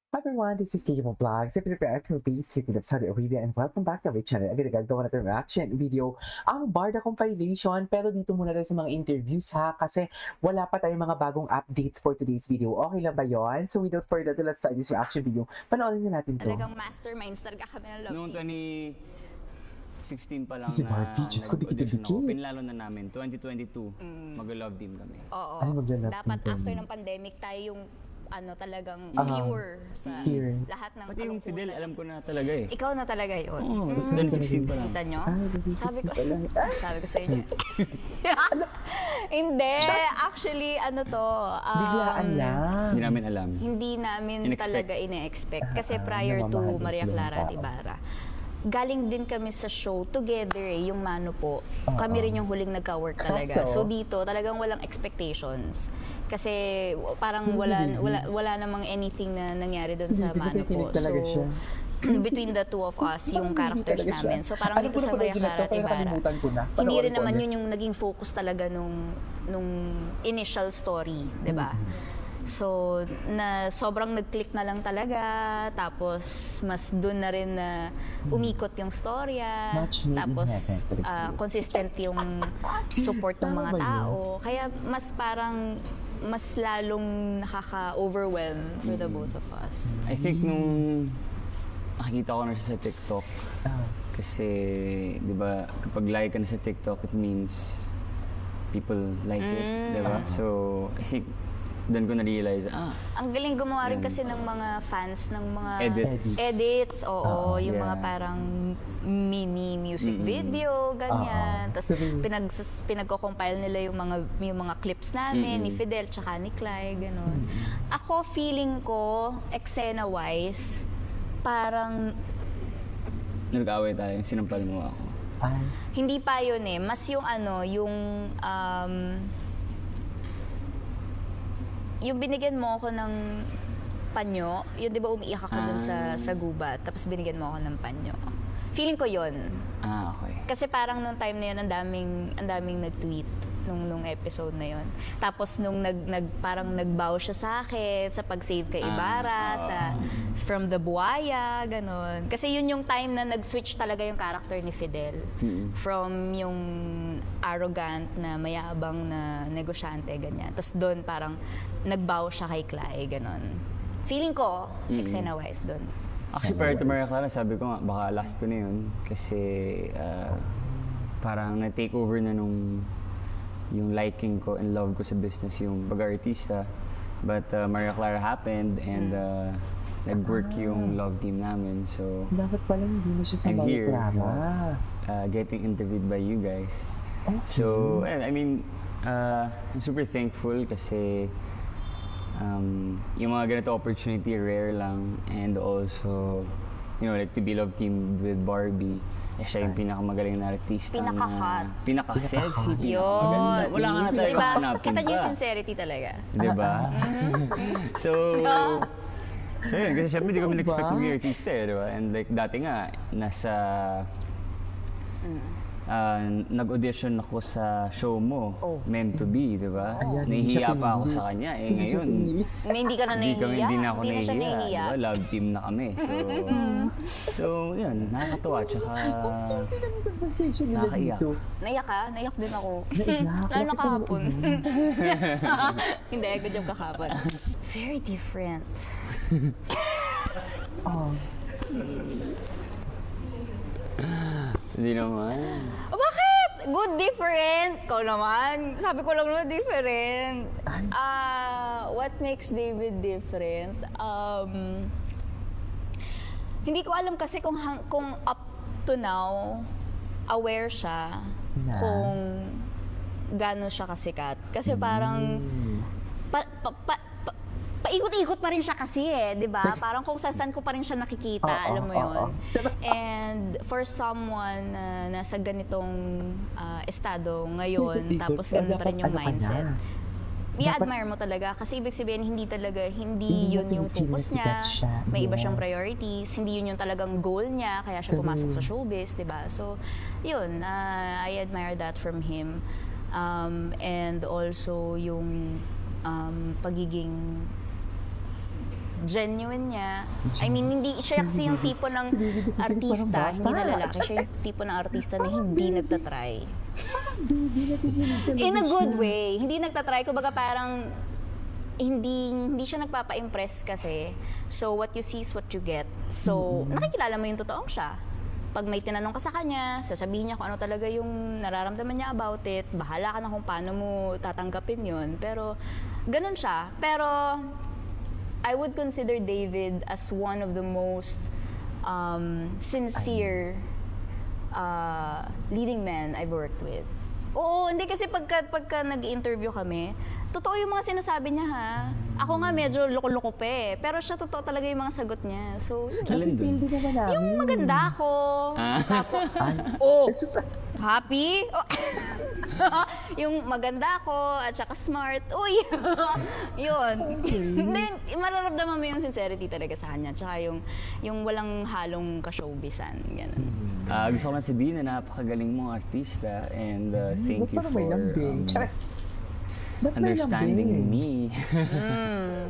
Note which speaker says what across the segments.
Speaker 1: Hi everyone, this is Timo Vlogs. If you're prepared to be secret of Saudi Arabia and welcome back to our channel. Agad gagawa natin reaction video ang Barda compilation. Pero dito muna tayo sa mga interviews ha kasi wala pa tayong mga bagong updates for today's video. Okay lang ba yon? So without further ado, let's start this reaction video. Panoorin na natin to.
Speaker 2: Talagang masterminds talaga kami ng love
Speaker 3: Noong
Speaker 2: team.
Speaker 3: 2016 pa lang
Speaker 1: Si Barbie, Diyos ko,
Speaker 3: nag-audition
Speaker 1: dikit-dikit.
Speaker 3: ako. Pinlalo na namin, 2022, mag-love team kami.
Speaker 2: Oo.
Speaker 1: Ay, mag-love
Speaker 2: Dapat
Speaker 1: team
Speaker 2: after
Speaker 1: kami.
Speaker 2: ng pandemic tayo yung talagang
Speaker 1: Ah,
Speaker 2: cure sa
Speaker 1: cure.
Speaker 2: lahat ng
Speaker 3: Pati yung
Speaker 2: kalungkutan.
Speaker 3: Fidel, alam ko na talaga eh.
Speaker 2: Ikaw na talaga yun.
Speaker 3: Oo, 2016 pa lang.
Speaker 2: Kita nyo?
Speaker 1: Ay, baby,
Speaker 2: Sabi ko,
Speaker 1: 16 pa lang.
Speaker 2: sabi ko sa inyo. Hindi. Actually, ano to?
Speaker 1: Biglaan lang.
Speaker 3: Hindi namin alam.
Speaker 2: Hindi namin
Speaker 3: In-expect.
Speaker 2: talaga ine-expect. Kasi prior to
Speaker 1: namamahal din
Speaker 2: Maria
Speaker 1: sila ng
Speaker 2: Clara at
Speaker 1: tao.
Speaker 2: Ibarra, galing din kami sa show together yung Mano po. Kami rin yung huling nagka-work talaga.
Speaker 1: Kaso?
Speaker 2: So dito, talagang walang expectations. Kasi parang wala namang anything na nangyari doon sa Mano po.
Speaker 1: Kinikilig talaga siya.
Speaker 2: Between the two of us, yung
Speaker 1: Parang
Speaker 2: characters
Speaker 1: hindi talaga siya.
Speaker 2: namin. So parang
Speaker 1: Alam
Speaker 2: dito
Speaker 1: ko na
Speaker 2: sa Maria
Speaker 1: panood yun
Speaker 2: Clara
Speaker 1: ito,
Speaker 2: at
Speaker 1: pero
Speaker 2: Ibarra,
Speaker 1: nakalimutan ko na.
Speaker 2: hindi
Speaker 1: Panoorin
Speaker 2: rin
Speaker 1: ko
Speaker 2: naman
Speaker 1: ulit.
Speaker 2: yun yung naging focus talaga nung initial story, di ba? So, sobrang nag-click na lang talaga, tapos mas doon na rin na umikot yung storya,
Speaker 1: Match made in
Speaker 2: tapos
Speaker 1: heaven.
Speaker 2: consistent yung support ng
Speaker 1: Tama
Speaker 2: mga
Speaker 1: ba yun?
Speaker 2: tao. Kaya mas lalong nakaka-overwhelm for the both of us.
Speaker 3: I think nung nakikita ko na siya sa TikTok,
Speaker 1: Ah,
Speaker 3: kasi, di ba, kapag like ka na sa TikTok, it means people like it, di ba? So, I think, doon ko na-realize,
Speaker 2: Ang galing gumawa rin
Speaker 3: Yan.
Speaker 2: kasi ng mga fans ng mga
Speaker 3: Edits.
Speaker 2: oo, yung
Speaker 1: yeah.
Speaker 2: mga parang mini music video, ganyan. Tapos pinagko-compile nila yung mga clips namin ni Fidel tsaka ni Clay, ganun. Ako feeling ko eksena-wise parang
Speaker 3: nag-away tayo, sinampal mo ako.
Speaker 1: ay,
Speaker 2: hindi pa yun eh. Mas yung yung binigyan mo ako ng panyo, yun di ba umiiyak ako dun sa gubat, tapos binigyan mo ako ng panyo. Feeling ko yun.
Speaker 3: Okay.
Speaker 2: Kasi parang nung time na yun, ang daming nag-tweet nung episode na yun. Tapos nung parang nag-bow siya sa akin sa pag-save kay Ibarra, from the buhaya, ganun. Kasi yun yung time na nag-switch talaga yung character ni Fidel. From yung arrogant na mayabang na negosyante, ganyan. Tapos doon parang nag-bow siya kay Clay, ganun. Feeling ko, eksena-wise doon.
Speaker 3: Actually, prior to Maria Clara, sabi ko nga, baka last ko na yun. Kasi parang na-take over na yung liking ko and love ko sa business, yung pag-artista. But Maria Clara happened and nag-work yung love team namin. So,
Speaker 1: dapat pala hindi na siya sa
Speaker 3: I'm
Speaker 1: Maria
Speaker 3: here,
Speaker 1: Clara.
Speaker 3: getting interviewed by you guys.
Speaker 1: Okay.
Speaker 3: So, I mean, I'm super thankful kasi yung mga ganito opportunity rare lang, and also, like to be love team with Barbie. Siya yung pinakamagaling na artista.
Speaker 2: Pinaka-hot.
Speaker 3: Pinaka-sexy.
Speaker 2: Yun.
Speaker 3: Pinaka-maganda. Wala ka na talaga
Speaker 2: Diba?
Speaker 3: hanapin
Speaker 2: Kita niyo yung
Speaker 3: pa.
Speaker 2: sincerity talaga.
Speaker 3: Diba? So, yun. Kasi syempre di kami nag-expect maging artista eh, diba? And like, dati nga, nag-audition ako sa show mo, Meant to Be, di ba?
Speaker 1: Ayan,
Speaker 3: Nahihiya pa ako sa kanya. Ngayon,
Speaker 2: Hindi ka na nahihiya.
Speaker 3: hindi na ako
Speaker 2: Hindi na siya
Speaker 3: nahihiya.
Speaker 2: nahihiya.
Speaker 3: Di ba? Love team na kami. So, yun, nakakatuwa. Tsaka,
Speaker 1: Conversation nila
Speaker 3: nakakaiyak.
Speaker 1: dito.
Speaker 2: Naiyak ka? Naiyak din ako.
Speaker 1: Naiyak?
Speaker 2: Lalo na
Speaker 1: Bakit
Speaker 2: kahapon. Hindi, good job kahapon. Very different.
Speaker 1: Oh,
Speaker 3: Hindi naman.
Speaker 2: Oh, bakit? Good different. Ikaw naman. Sabi ko lang na different. What makes David different? Hindi ko alam kasi kung up to now, aware siya
Speaker 1: Na?
Speaker 2: kung gaano siya kasikat. Kasi parang paikot-ikot pa rin siya kasi di ba? Parang kung saan ko pa rin siya nakikita, alam mo yun. And for someone na nasa ganitong estado ngayon,
Speaker 1: Ikot-ikot.
Speaker 2: tapos ganun pa rin yung
Speaker 1: Dapat ano ka
Speaker 2: mindset.
Speaker 1: na?
Speaker 2: I-admire mo talaga kasi ibig sabihin hindi
Speaker 1: Hindi
Speaker 2: yun
Speaker 1: niya
Speaker 2: yung focus niya,
Speaker 1: pinagsikat siya.
Speaker 2: may iba siyang
Speaker 1: Yes.
Speaker 2: priorities, hindi yun yung talagang goal niya, kaya siya pumasok sa showbiz, di ba? So, yun, I admire that from him. And also yung pagiging genuine niya. I mean, hindi siya kasi yung tipo ng
Speaker 1: Si David kasi
Speaker 2: artista,
Speaker 1: parang
Speaker 2: hindi na
Speaker 1: bata.
Speaker 2: lalaki. Siya yung tipo ng artista na hindi nagtatry.
Speaker 1: Baby, natigilig talaga
Speaker 2: In a good
Speaker 1: siya.
Speaker 2: way. Hindi nagtatry. Kumbaga parang hindi siya nagpapa-impress kasi. So, what you see is what you get. So, nakikilala mo yung totoong siya. Pag may tinanong ka sa kanya, sasabihin niya kung ano talaga yung nararamdaman niya about it. Bahala ka na kung paano mo tatanggapin yun. Pero, ganun siya. Pero, I would consider David as one of the most sincere leading men I've worked with. Oo, hindi kasi pagka nag-interview kami, totoo yung mga sinasabi niya ha. Ako nga medyo loko-loko pa eh. Pero siya totoo talaga yung mga sagot niya. So, yun.
Speaker 3: Alin dun?
Speaker 1: Hindi naman namin.
Speaker 2: Yung maganda ako. Tapos,
Speaker 1: Ay,
Speaker 2: oh,
Speaker 1: sus-
Speaker 2: happy? Oh. Yung maganda ako at saka smart. Uy! Yun. Then, mararamdaman mo yung sincerity talaga sa kanya. Tsaka yung walang halong ka-showbizan. Ganun.
Speaker 3: Gusto ko lang sabihin na napakagaling mong artista and thank
Speaker 1: ba't
Speaker 3: you
Speaker 1: parang may
Speaker 3: for
Speaker 1: lambing? Charet. Ba't may
Speaker 3: understanding
Speaker 1: lambing?
Speaker 3: me.
Speaker 2: Mm.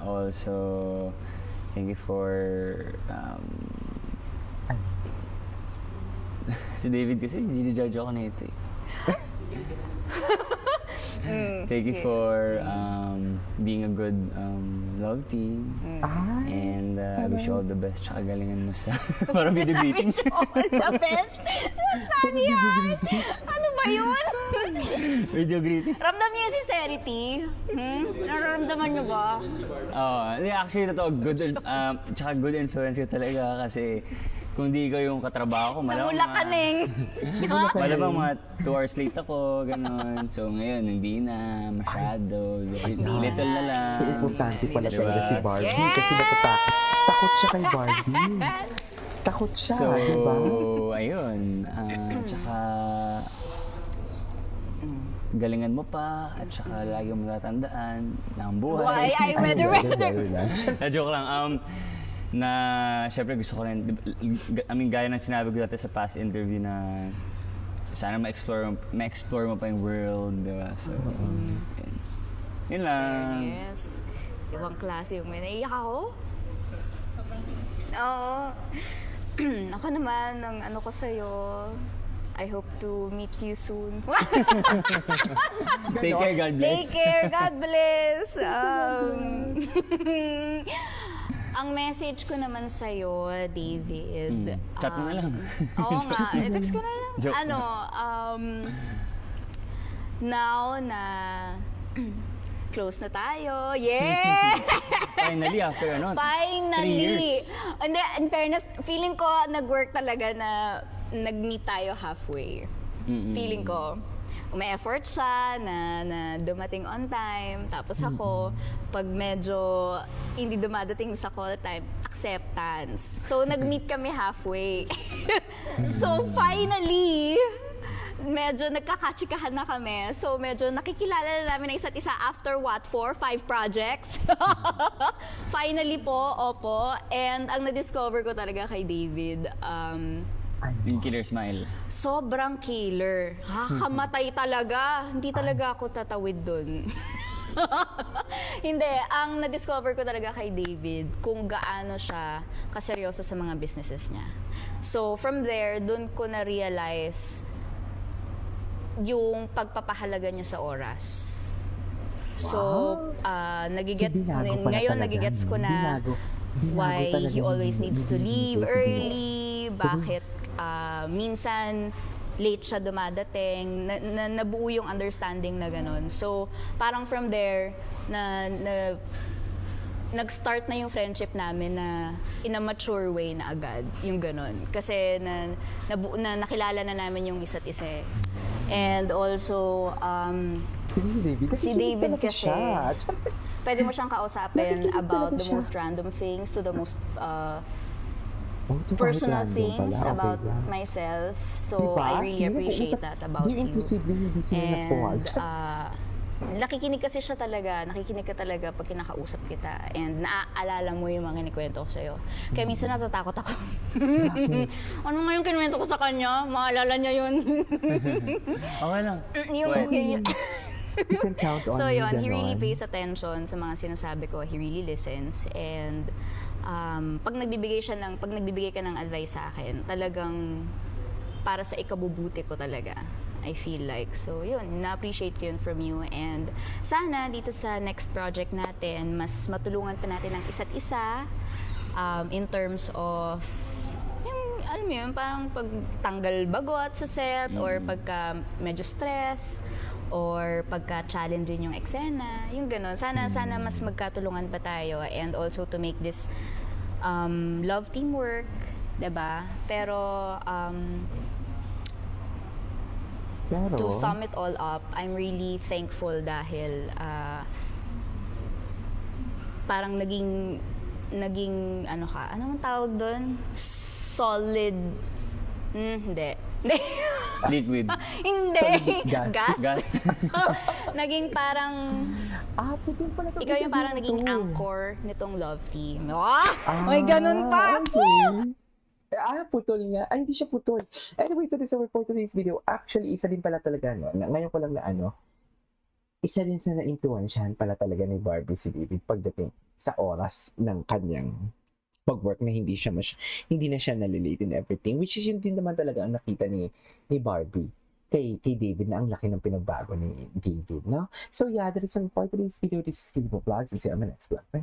Speaker 3: Also, thank you for si David kasi ginijudge ako nito eh. Thank you for being a good love team.
Speaker 1: Ay,
Speaker 3: And I wish you all the best. Tsaka galingan mo sa para video greetings.
Speaker 2: All the best. Saan yan? Ano ba yun?
Speaker 3: Video greetings.
Speaker 2: Ramdam niyo yung sincerity? Nararamdaman niyo ba?
Speaker 3: Actually, totoo, good, tsaka good influence ka talaga kasi kung di ko yung katrabaho ko, malamang
Speaker 2: Namula ka, Neng.
Speaker 3: malamang mga 2 hours late ako, gano'n. So ngayon, hindi na masyado, little na lang.
Speaker 1: so importante pala
Speaker 3: Diba?
Speaker 1: talaga si Barbie.
Speaker 2: Yes!
Speaker 1: Kasi natatakot. Takot siya kay Barbie. Takot siya,
Speaker 3: So,
Speaker 1: diba?
Speaker 3: ayun. Tsaka, galingan mo pa at tsaka lagi mo tatandaan na ang
Speaker 2: Why?
Speaker 3: buhay.
Speaker 2: I read
Speaker 3: Joke lang. Na syempre gusto ko rin, I mean, gaya ng sinabi ko dati sa past interview na sana ma-explore mo pa yung world, diba? So, yun lang.
Speaker 2: Yes. Ibang klase yung may naiyak ako. Oo. Ako naman, ang ano ko sa'yo, I hope to meet you soon.
Speaker 3: Take care, God bless.
Speaker 2: Take care, God bless. Ang message ko naman sa'yo, David.
Speaker 3: Chat mo na lang.
Speaker 2: Oo nga, text ko na lang.
Speaker 3: Joke.
Speaker 2: Now na close na tayo. Yeah!
Speaker 3: Finally, after ano? 3
Speaker 2: Finally!
Speaker 3: years.
Speaker 2: Hindi, in fairness, feeling ko nag-work talaga na nag-meet tayo halfway. Feeling ko. May effort siya na dumating on time. Tapos ako, pag medyo hindi dumadating sa call time, acceptance. So, nag-meet kami halfway. So, finally, medyo nagkakatsikahan na kami. So, medyo nakikilala na namin ang isa't isa after what? 4, 5 projects? Finally po, opo. And ang na-discover ko talaga kay David,
Speaker 3: Yung killer smile.
Speaker 2: sobrang killer. Kakamatay talaga. Hindi talaga ako tatawid dun. Hindi. Ang na-discover ko talaga kay David, kung gaano siya kaseryoso sa mga businesses niya. So, from there, dun ko na-realize yung pagpapahalaga niya sa oras. So, nagigets,
Speaker 1: So, binago pala
Speaker 2: ngayon
Speaker 1: talaga,
Speaker 2: nagigets ko
Speaker 1: no?
Speaker 2: na
Speaker 1: Binago
Speaker 2: why
Speaker 1: talaga
Speaker 2: he always
Speaker 1: ni-
Speaker 2: needs to
Speaker 1: ni-
Speaker 2: leave
Speaker 1: ni-
Speaker 2: early, bakit minsan late siya dumadating, nabuo yung understanding na ganun. So, parang from there, nag-start na yung friendship namin na in a mature way na agad, yung ganun. Kasi nakilala na namin yung isa't isa eh. And also,
Speaker 1: Pero si David,
Speaker 2: Si
Speaker 1: nakikinig
Speaker 2: David
Speaker 1: talaga
Speaker 2: kasi,
Speaker 1: siya. Tsaka,
Speaker 2: pwede mo siyang kausapin
Speaker 1: Nakikinig
Speaker 2: about
Speaker 1: talaga
Speaker 2: the
Speaker 1: siya.
Speaker 2: most random things to the most
Speaker 1: oh, so kahit
Speaker 2: personal
Speaker 1: random
Speaker 2: things
Speaker 1: pala, okay
Speaker 2: about
Speaker 1: lang.
Speaker 2: myself. So,
Speaker 1: Diba?
Speaker 2: I really
Speaker 1: Sino
Speaker 2: appreciate
Speaker 1: nag-uusap?
Speaker 2: that about
Speaker 1: Di
Speaker 2: you.
Speaker 1: imposible hindi sila nagpuwal.
Speaker 2: Nakikinig kasi siya talaga. Nakikinig ka talaga pag kinakausap kita. And naaalala mo yung mga kinikwento ko sa'yo. Kaya minsan natatakot ako. Ano nga yung kinuwento ko sa kanya? Maalala niya yun.
Speaker 3: Okay lang.
Speaker 2: yung,
Speaker 3: Why?
Speaker 1: You can count on
Speaker 2: So
Speaker 1: me,
Speaker 2: yun, he really
Speaker 1: ganon.
Speaker 2: pays attention sa mga sinasabi ko. He really listens. And pag nagbibigay ka ng advice sa akin, talagang para sa ikabubuti ko talaga. I feel like. So yun, na-appreciate ko yun from you. And sana dito sa next project natin, mas matulungan pa natin ang isa't isa in terms of yung, alam mo yun, parang pagtanggal bagot sa set or pagka medyo stress or pagka-challenging yung eksena, yung gano'n. Sana mas magkatulungan pa tayo and also to make this love teamwork, 'di ba? Pero to sum it all up, I'm really thankful dahil parang naging ano ka, anong tawag doon? Solid. Hindi. Hindi.
Speaker 3: Liquid.
Speaker 2: Hindi.
Speaker 1: Solid gas.
Speaker 3: Gas.
Speaker 2: Naging parang,
Speaker 1: putol pala to.
Speaker 2: ikaw yung parang naging
Speaker 1: to.
Speaker 2: anchor nitong love team. May ganun pa.
Speaker 1: Okay. Putol nga. Ay, hindi siya putol. Anyway, so this is our for today's video. Actually, isa din pala talaga, no? Ngayon ko lang na isa din sa na-influensyahan pala talaga ni Barbie si David pagdating sa oras ng kanyang pag-work na hindi na siya nalilate in everything, which is yun din naman talaga ang nakita ni Barbie kay David na ang laki ng pinagbago ni David, no? So yeah, that is all for today's video. This is Kibo Vlogs. See you on my next vlog.